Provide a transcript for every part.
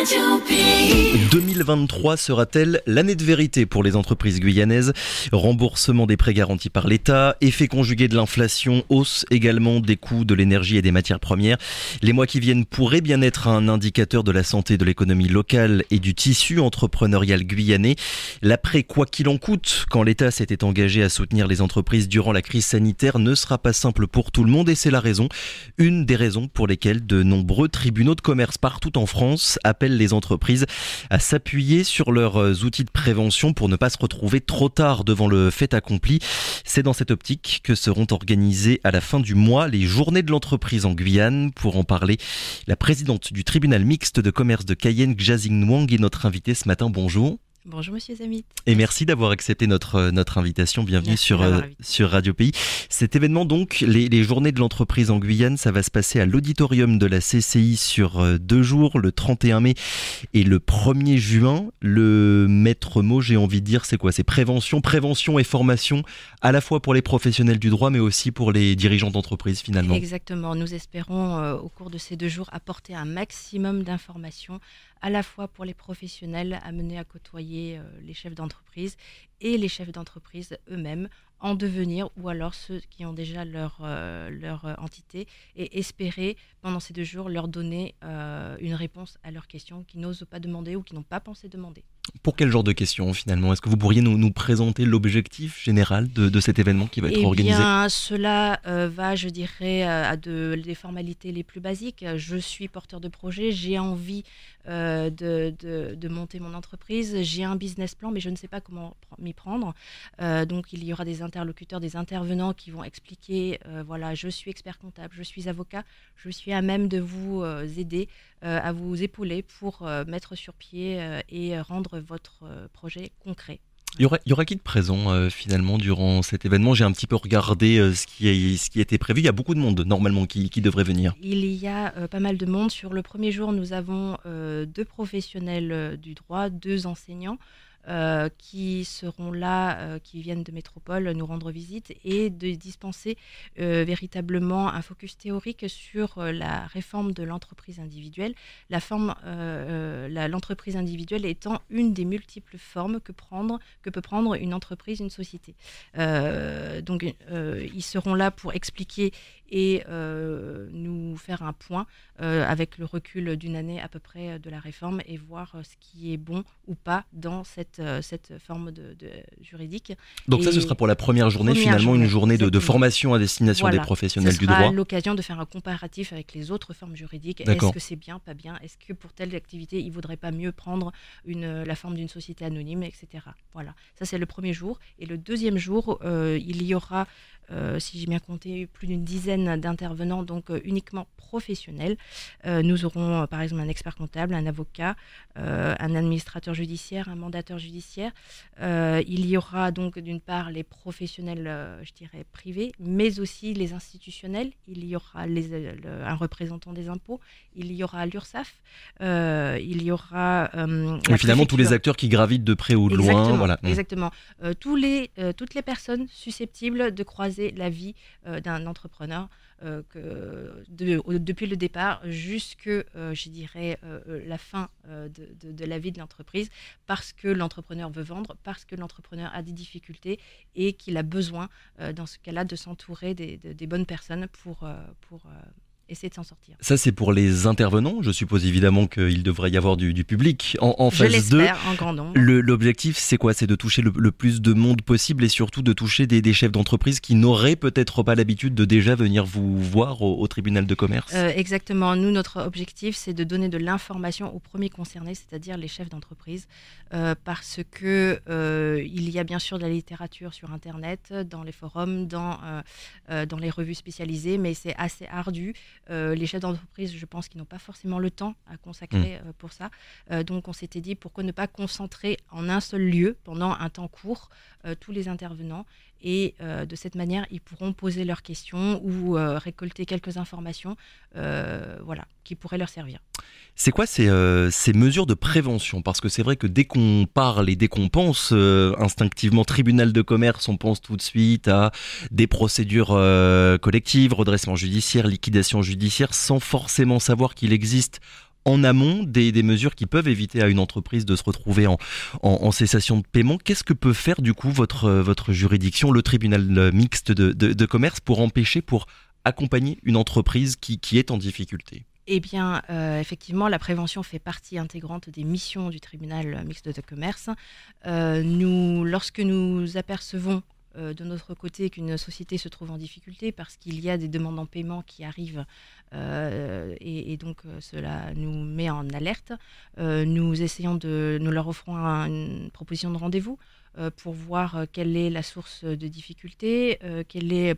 Radio Pays. 2023 sera-t-elle l'année de vérité pour les entreprises guyanaises? Remboursement des prêts garantis par l'État, effet conjugué de l'inflation, hausse également des coûts de l'énergie et des matières premières. Les mois qui viennent pourraient bien être un indicateur de la santé de l'économie locale et du tissu entrepreneurial guyanais. L'après quoi qu'il en coûte, quand l'État s'était engagé à soutenir les entreprises durant la crise sanitaire, ne sera pas simple pour tout le monde et c'est une des raisons pour lesquelles de nombreux tribunaux de commerce partout en France appellent les entreprises à s'appuyer sur leurs outils de prévention pour ne pas se retrouver trop tard devant le fait accompli. C'est dans cette optique que seront organisées à la fin du mois les journées de l'entreprise en Guyane. Pour en parler, la présidente du tribunal mixte de commerce de Cayenne, Xiaxing Nwang, est notre invitée ce matin. Bonjour. Bonjour Monsieur Zamit. Et merci d'avoir accepté notre invitation. Bienvenue sur Radio Pays. Cet événement donc, les journées de l'entreprise en Guyane, ça va se passer à l'auditorium de la CCI sur 2 jours, le 31 mai et le 1er juin. Le maître mot, j'ai envie de dire, c'est quoi? C'est prévention et formation, à la fois pour les professionnels du droit, mais aussi pour les dirigeants d'entreprise finalement. Exactement. Nous espérons au cours de ces 2 jours apporter un maximum d'informations à la fois pour les professionnels amenés à côtoyer les chefs d'entreprise et les chefs d'entreprise eux-mêmes en devenir, ou alors ceux qui ont déjà leur entité, et espérer pendant ces 2 jours leur donner une réponse à leurs questions qu'ils n'osent pas demander ou qui n'ont pas pensé demander. Pour quel genre de questions finalement? Est-ce que vous pourriez nous présenter l'objectif général de cet événement qui va être organisé? Cela va, je dirais, à des formalités les plus basiques. Je suis porteur de projet, j'ai envie de monter mon entreprise, j'ai un business plan, mais je ne sais pas comment m'y prendre. Donc il y aura des interlocuteurs, des intervenants qui vont expliquer, voilà, je suis expert comptable, je suis avocat, je suis à même de vous aider, à vous épauler pour mettre sur pied et rendre votre projet concret. Il y aura qui de présent finalement durant cet événement? J'ai un petit peu regardé ce qui était prévu. Il y a beaucoup de monde normalement qui devrait venir. Il y a pas mal de monde. Sur le premier jour, nous avons 2 professionnels du droit, 2 enseignants qui seront là, qui viennent de métropole nous rendre visite et de dispenser véritablement un focus théorique sur la réforme de l'entreprise individuelle. L'entreprise individuelle étant une des multiples formes que peut prendre une entreprise, une société. Donc ils seront là pour expliquer et nous faire un point avec le recul d'une année à peu près de la réforme et voir ce qui est bon ou pas dans cette forme de juridique. Donc ça, ce sera pour la première journée, une journée de formation à destination des professionnels du droit. Ce sera l'occasion de faire un comparatif avec les autres formes juridiques. D'accord. Est-ce que c'est bien, pas bien? Est-ce que pour telle activité, il ne vaudrait pas mieux prendre la forme d'une société anonyme, etc. Voilà, ça c'est le premier jour. Et le deuxième jour, il y aura, si j'ai bien compté, plus d'une dizaine d'intervenants, donc uniquement professionnels. Nous aurons par exemple un expert comptable, un avocat, un administrateur judiciaire, un mandateur judiciaire. Il y aura donc d'une part les professionnels, je dirais, privés, mais aussi les institutionnels. Il y aura un représentant des impôts, il y aura l'URSSAF, il y aura... finalement, tous les acteurs qui gravitent de près ou de loin. Voilà. Exactement. Toutes les personnes susceptibles de croiser la vie d'un entrepreneur, depuis le départ jusque, je dirais, la fin de la vie de l'entreprise, parce que l'entrepreneur veut vendre, parce que l'entrepreneur a des difficultés et qu'il a besoin, dans ce cas-là, de s'entourer des bonnes personnes pour essayer de s'en sortir. Ça, c'est pour les intervenants. Je suppose évidemment qu'il devrait y avoir du public en phase 2. Je l'espère, en grand nombre. L'objectif, c'est quoi? C'est de toucher le plus de monde possible et surtout de toucher des chefs d'entreprise qui n'auraient peut-être pas l'habitude de déjà venir vous voir au tribunal de commerce. Exactement. Nous, notre objectif, c'est de donner de l'information aux premiers concernés, c'est-à-dire les chefs d'entreprise, parce que il y a bien sûr de la littérature sur Internet, dans les forums, dans les revues spécialisées, mais c'est assez ardu. Les chefs d'entreprise, je pense qu'ils n'ont pas forcément le temps à consacrer pour ça. Donc on s'était dit, pourquoi ne pas concentrer en un seul lieu, pendant un temps court, tous les intervenants, et de cette manière, ils pourront poser leurs questions ou récolter quelques informations qui pourraient leur servir. C'est quoi ces mesures de prévention? Parce que c'est vrai que dès qu'on parle et dès qu'on pense instinctivement tribunal de commerce, on pense tout de suite à des procédures collectives, redressement judiciaire, liquidation judiciaire, sans forcément savoir qu'il existe en amont des mesures qui peuvent éviter à une entreprise de se retrouver en cessation de paiement. Qu'est-ce que peut faire du coup votre juridiction, le tribunal mixte de commerce, pour empêcher, pour accompagner une entreprise qui est en difficulté ? Eh bien, effectivement, la prévention fait partie intégrante des missions du tribunal mixte de commerce. Lorsque nous apercevons de notre côté qu'une société se trouve en difficulté parce qu'il y a des demandes en paiement qui arrivent et donc cela nous met en alerte, nous leur offrons une proposition de rendez-vous pour voir quelle est la source de difficulté,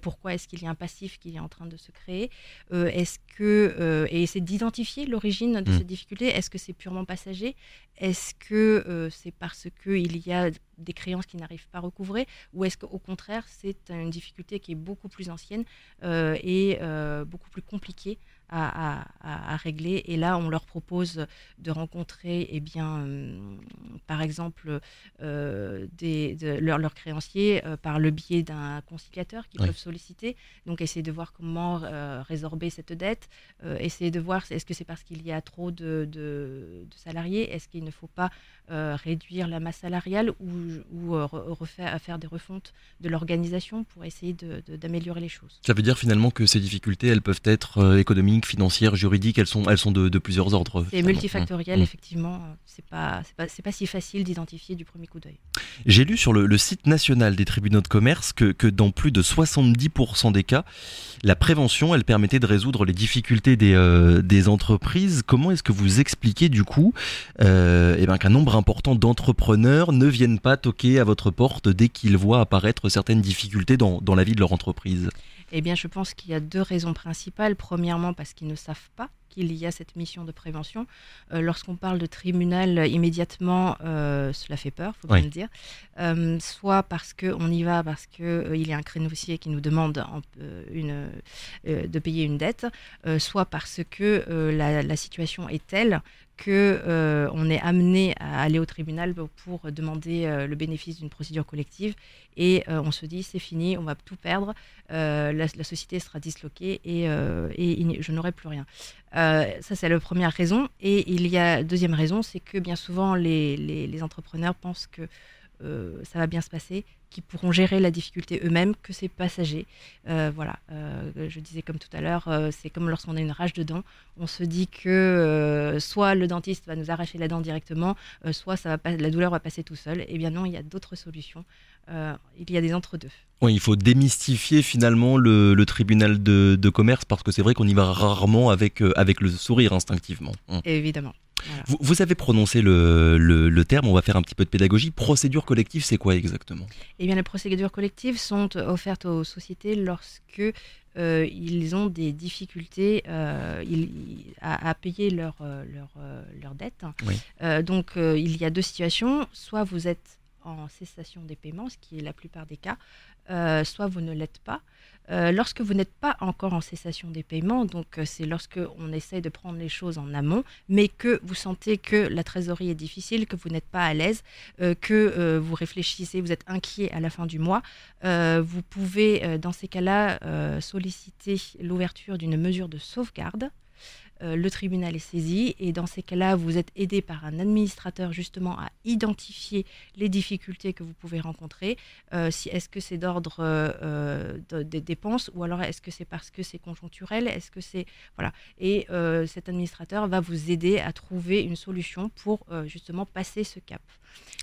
pourquoi est-ce qu'il y a un passif qui est en train de se créer, et essayer d'identifier l'origine de cette difficulté. Est-ce que c'est purement passager? Est-ce que c'est parce qu'il y a des créances qui n'arrivent pas à recouvrer, ou est-ce qu'au contraire c'est une difficulté qui est beaucoup plus ancienne et beaucoup plus compliquée à régler? Et là, on leur propose de rencontrer, par exemple, leurs créanciers par le biais d'un conciliateur qu'ils peuvent solliciter. Donc, essayer de voir comment résorber cette dette, essayer de voir est-ce que c'est parce qu'il y a trop de salariés, est-ce qu'il ne faut pas réduire la masse salariale ou faire des refontes de l'organisation pour essayer d'améliorer les choses. Ça veut dire finalement que ces difficultés, elles peuvent être économiques, financières, juridiques, elles sont de plusieurs ordres. C'est multifactoriel, effectivement. C'est pas si facile d'identifier du premier coup d'œil. J'ai lu sur le site national des tribunaux de commerce que dans plus de 70% des cas, la prévention, elle permettait de résoudre les difficultés des entreprises. Comment est-ce que vous expliquez du coup qu'un nombre important d'entrepreneurs ne viennent pas toquer à votre porte dès qu'ils voient apparaître certaines difficultés dans la vie de leur entreprise? Eh bien, je pense qu'il y a deux raisons principales. Premièrement, parce qu'ils ne savent pas qu'il y a cette mission de prévention. Lorsqu'on parle de tribunal, immédiatement, cela fait peur, il faut bien le dire. Soit parce qu'on y va, parce qu'il y a un créancier qui nous demande de payer une dette, soit parce que la situation est telle qu'on est amené à aller au tribunal pour demander le bénéfice d'une procédure collective et on se dit c'est fini, on va tout perdre, la société sera disloquée et je n'aurai plus rien. Ça c'est la première raison. Et il y a deuxième raison, c'est que bien souvent les entrepreneurs pensent que ça va bien se passer, qu'ils pourront gérer la difficulté eux-mêmes, que c'est passager. Je disais comme tout à l'heure, c'est comme lorsqu'on a une rage de dents, on se dit que soit le dentiste va nous arracher la dent directement, soit la douleur va passer tout seul. Eh bien non, il y a d'autres solutions. Il y a des entre-deux. Oui, il faut démystifier finalement le tribunal de commerce, parce que c'est vrai qu'on y va rarement avec le sourire instinctivement. Évidemment. Voilà. Vous avez prononcé le terme, on va faire un petit peu de pédagogie. Procédure collective, c'est quoi exactement? Eh bien, les procédures collectives sont offertes aux sociétés lorsque ils ont des difficultés à payer leurs dettes. Oui. Donc, il y a deux situations. Soit vous êtes en cessation des paiements, ce qui est la plupart des cas, soit vous ne l'êtes pas. Lorsque vous n'êtes pas encore en cessation des paiements, donc c'est lorsque on essaie de prendre les choses en amont, mais que vous sentez que la trésorerie est difficile, que vous n'êtes pas à l'aise, que vous réfléchissez, vous êtes inquiet à la fin du mois, vous pouvez dans ces cas-là solliciter l'ouverture d'une mesure de sauvegarde. Le tribunal est saisi et dans ces cas-là, vous êtes aidé par un administrateur justement à identifier les difficultés que vous pouvez rencontrer. Est-ce que c'est d'ordre des dépenses ou alors est-ce que c'est parce que c'est conjoncturel? Est-ce que c'est voilà. Et cet administrateur va vous aider à trouver une solution pour justement passer ce cap.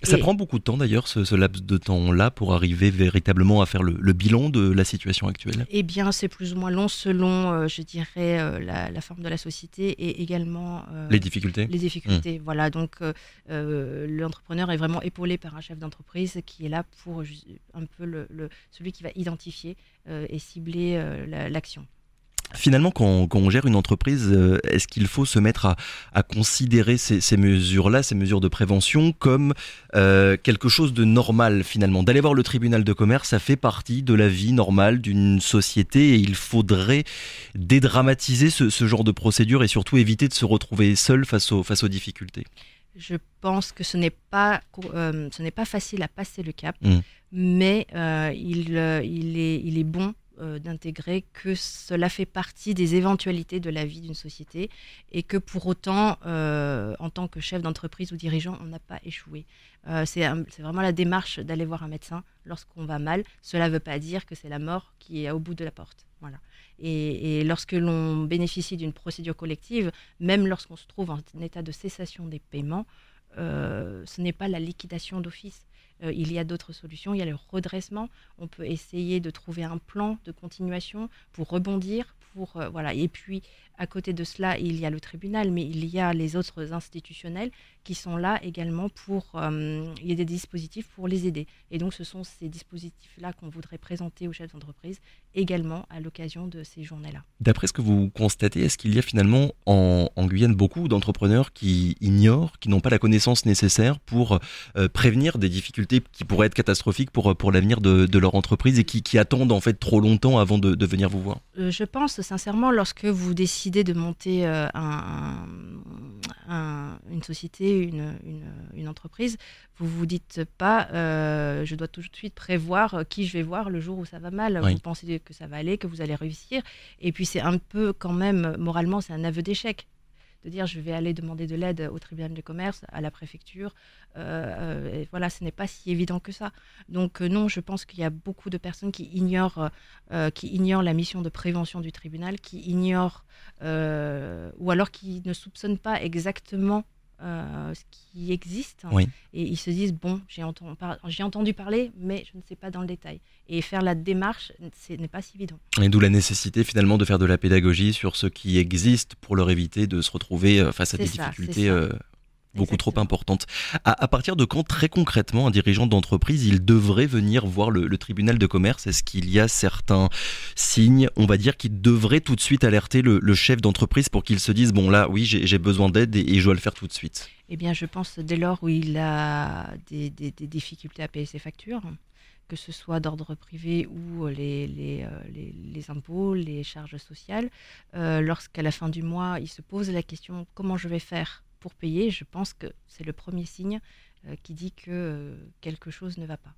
Ça prend beaucoup de temps d'ailleurs, ce laps de temps-là, pour arriver véritablement à faire le bilan de la situation actuelle? Eh bien, c'est plus ou moins long selon, je dirais, la forme de la société et également les difficultés. Voilà, donc l'entrepreneur est vraiment épaulé par un chef d'entreprise qui est là pour un peu celui qui va identifier et cibler l'action. Finalement, quand on gère une entreprise, est-ce qu'il faut se mettre à considérer ces mesures-là, ces mesures de prévention, comme quelque chose de normal finalement? D'aller voir le tribunal de commerce, ça fait partie de la vie normale d'une société et il faudrait dédramatiser ce genre de procédure et surtout éviter de se retrouver seul face aux difficultés. Je pense que ce n'est pas facile à passer le cap, mais il est bon d'intégrer que cela fait partie des éventualités de la vie d'une société et que pour autant, en tant que chef d'entreprise ou dirigeant, on n'a pas échoué. C'est vraiment la démarche d'aller voir un médecin lorsqu'on va mal. Cela ne veut pas dire que c'est la mort qui est au bout de la porte. Voilà. Et lorsque l'on bénéficie d'une procédure collective, même lorsqu'on se trouve en état de cessation des paiements, ce n'est pas la liquidation d'office. Il y a d'autres solutions, il y a le redressement. On peut essayer de trouver un plan de continuation pour rebondir. Voilà. Et puis, à côté de cela, il y a le tribunal, mais il y a les autres institutionnels qui sont là également il y a des dispositifs pour les aider. Et donc, ce sont ces dispositifs-là qu'on voudrait présenter aux chefs d'entreprise également à l'occasion de ces journées-là. D'après ce que vous constatez, est-ce qu'il y a finalement en Guyane beaucoup d'entrepreneurs qui ignorent, qui n'ont pas la connaissance nécessaire pour prévenir des difficultés qui pourraient être catastrophiques pour l'avenir de leur entreprise et qui attendent en fait trop longtemps avant de venir vous voir? Je pense sincèrement, lorsque vous décidez de monter une société, une entreprise, vous vous dites pas je dois tout de suite prévoir qui je vais voir le jour où ça va mal. Oui. Vous pensez que ça va aller, que vous allez réussir. Et puis c'est un peu quand même, moralement, c'est un aveu d'échec. De dire je vais aller demander de l'aide au tribunal de commerce, à la préfecture. Et voilà, ce n'est pas si évident que ça. Donc non, je pense qu'il y a beaucoup de personnes qui ignorent la mission de prévention du tribunal, qui ignorent ou alors qui ne soupçonnent pas exactement ce qui existe. Oui. Et ils se disent, bon, j'ai entendu parler, mais je ne sais pas dans le détail. Et faire la démarche, ce n'est pas si évident. Et d'où la nécessité finalement de faire de la pédagogie sur ce qui existe pour leur éviter de se retrouver face à des difficultés beaucoup trop importantes. À partir de quand, très concrètement, un dirigeant d'entreprise, il devrait venir voir le tribunal de commerce? Est-ce qu'il y a certains signes, on va dire, qui devraient tout de suite alerter le chef d'entreprise pour qu'il se dise, bon là, oui, j'ai besoin d'aide et je dois le faire tout de suite? Eh bien, je pense dès lors où il a des difficultés à payer ses factures, que ce soit d'ordre privé ou les impôts, les charges sociales, lorsqu'à la fin du mois, il se pose la question comment je vais faire pour payer, je pense que c'est le premier signe qui dit que quelque chose ne va pas.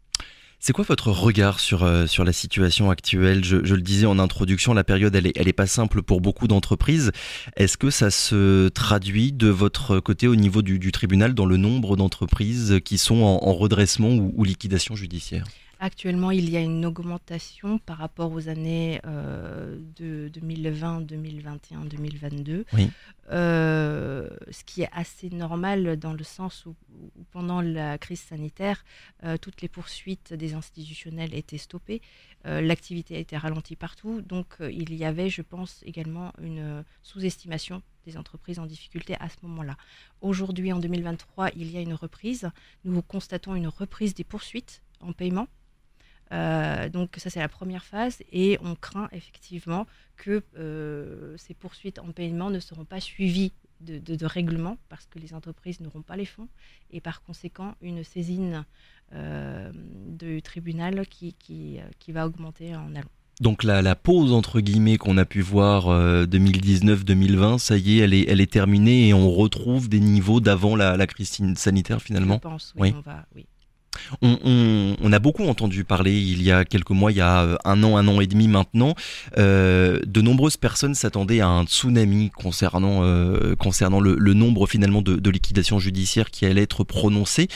C'est quoi votre regard sur la situation actuelle? Je le disais en introduction, la période elle est pas simple pour beaucoup d'entreprises. Est-ce que ça se traduit de votre côté au niveau du tribunal dans le nombre d'entreprises qui sont en redressement ou liquidation judiciaire? Actuellement, il y a une augmentation par rapport aux années de 2020, 2021, 2022. Oui. Ce qui est assez normal dans le sens où pendant la crise sanitaire, toutes les poursuites des institutionnels étaient stoppées. L'activité a été ralentie partout. Donc, il y avait, je pense, également une sous-estimation des entreprises en difficulté à ce moment-là. Aujourd'hui, en 2023, il y a une reprise. Nous constatons une reprise des poursuites en paiement. Donc ça c'est la première phase et on craint effectivement que ces poursuites en paiement ne seront pas suivies de règlement parce que les entreprises n'auront pas les fonds et par conséquent une saisine du tribunal qui va augmenter en allant. Donc la pause entre guillemets qu'on a pu voir 2019-2020, ça y est, elle est terminée et on retrouve des niveaux d'avant la crise sanitaire finalement. Je pense, oui. Oui. On a beaucoup entendu parler il y a quelques mois, il y a un an et demi maintenant. De nombreuses personnes s'attendaient à un tsunami concernant le nombre finalement de liquidations judiciaires qui allaient être prononcées.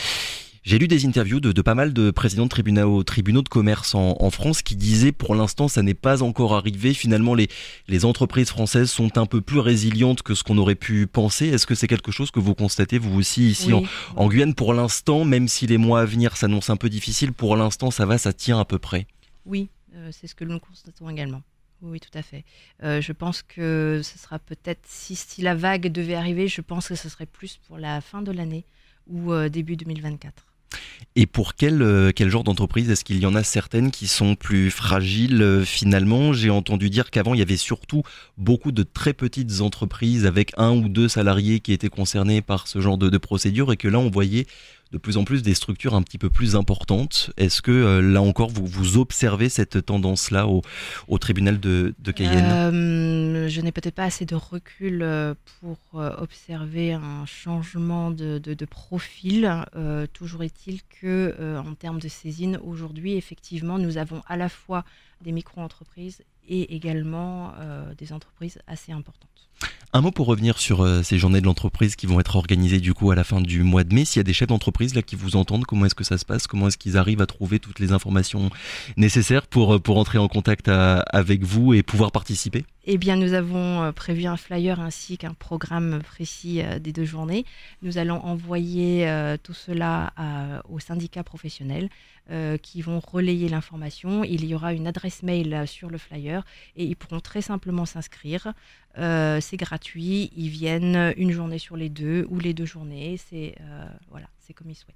J'ai lu des interviews de pas mal de présidents de tribunaux de commerce en France qui disaient pour l'instant ça n'est pas encore arrivé. Finalement les entreprises françaises sont un peu plus résilientes que ce qu'on aurait pu penser. Est-ce que c'est quelque chose que vous constatez vous aussi ici en Guyane pour l'instant, même si les mois à venir s'annoncent un peu difficiles, pour l'instant ça tient à peu près? Oui, c'est ce que nous constatons également. Oui, tout à fait. Je pense que ce sera peut-être, si la vague devait arriver, je pense que ce serait plus pour la fin de l'année ou début 2024. Et pour quel genre d'entreprise? Est-ce qu'il y en a certaines qui sont plus fragiles finalement? J'ai entendu dire qu'avant il y avait surtout beaucoup de très petites entreprises avec 1 ou 2 salariés qui étaient concernés par ce genre de procédure et que là on voyait de plus en plus des structures un petit peu plus importantes. Est-ce que là encore, vous observez cette tendance-là au tribunal de Cayenne? Je n'ai peut-être pas assez de recul pour observer un changement de profil. Toujours est-il que, en termes de saisine, aujourd'hui, effectivement, nous avons à la fois des micro-entreprises et également des entreprises assez importantes. Un mot pour revenir sur ces journées de l'entreprise qui vont être organisées du coup à la fin du mois de mai. S'il y a des chefs d'entreprise là qui vous entendent, comment est-ce que ça se passe? Comment est-ce qu'ils arrivent à trouver toutes les informations nécessaires pour entrer en contact avec vous et pouvoir participer? Eh bien, nous avons prévu un flyer ainsi qu'un programme précis des 2 journées. Nous allons envoyer tout cela aux syndicats professionnels qui vont relayer l'information. Il y aura une adresse mail sur le flyer et ils pourront très simplement s'inscrire. C'est gratuit, ils viennent une journée sur les 2 ou les 2 journées. Voilà, c'est comme ils souhaitent.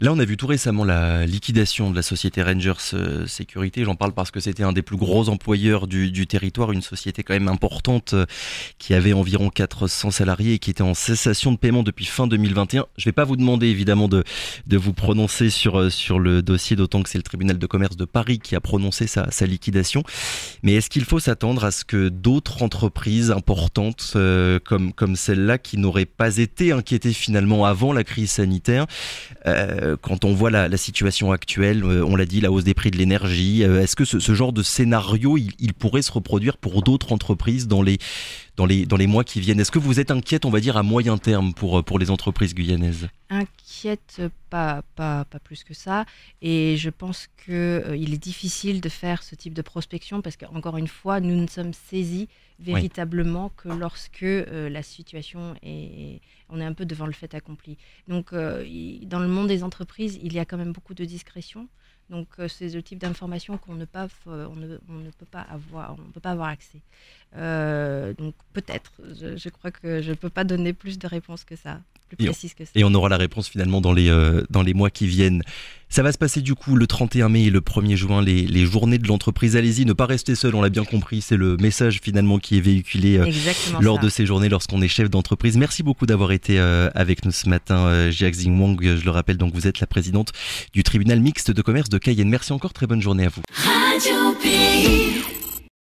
Là, on a vu tout récemment la liquidation de la société Rangers Sécurité. J'en parle parce que c'était un des plus gros employeurs du territoire, une société quand même importante qui avait environ 400 salariés et qui était en cessation de paiement depuis fin 2021. Je ne vais pas vous demander évidemment de vous prononcer sur le dossier, d'autant que c'est le tribunal de commerce de Paris qui a prononcé sa liquidation. Mais est-ce qu'il faut s'attendre à ce que d'autres entreprises importantes comme celle-là, qui n'auraient pas été inquiétées finalement avant la crise sanitaire, quand on voit la situation actuelle, on l'a dit, la hausse des prix de l'énergie, est-ce que ce genre de scénario, il pourrait se reproduire pour d'autres entreprises dans les mois qui viennent? Est-ce que vous êtes inquiète, on va dire, à moyen terme pour les entreprises guyanaises? Inquiète, pas plus que ça. Et je pense qu'il est difficile de faire ce type de prospection parce qu'encore une fois, nous ne sommes saisis véritablement que lorsque la situation on est un peu devant le fait accompli. Donc, dans le monde des entreprises, il y a quand même beaucoup de discrétion. Donc, c'est le type d'information on ne peut pas avoir accès. Donc, peut-être, je crois que je ne peux pas donner plus de réponses que ça, plus précises que ça. Et on aura la réponse finalement dans les mois qui viennent. Ça va se passer du coup le 31 mai et le 1er juin, les journées de l'entreprise. Allez-y, ne pas rester seul, on l'a bien compris, c'est le message finalement qui est véhiculé lors de ces journées lorsqu'on est chef d'entreprise. Merci beaucoup d'avoir été avec nous ce matin, Jiak Zing Wang. Je le rappelle, donc vous êtes la présidente du tribunal mixte de commerce de Cayenne. Merci encore, très bonne journée à vous. Radio Pays.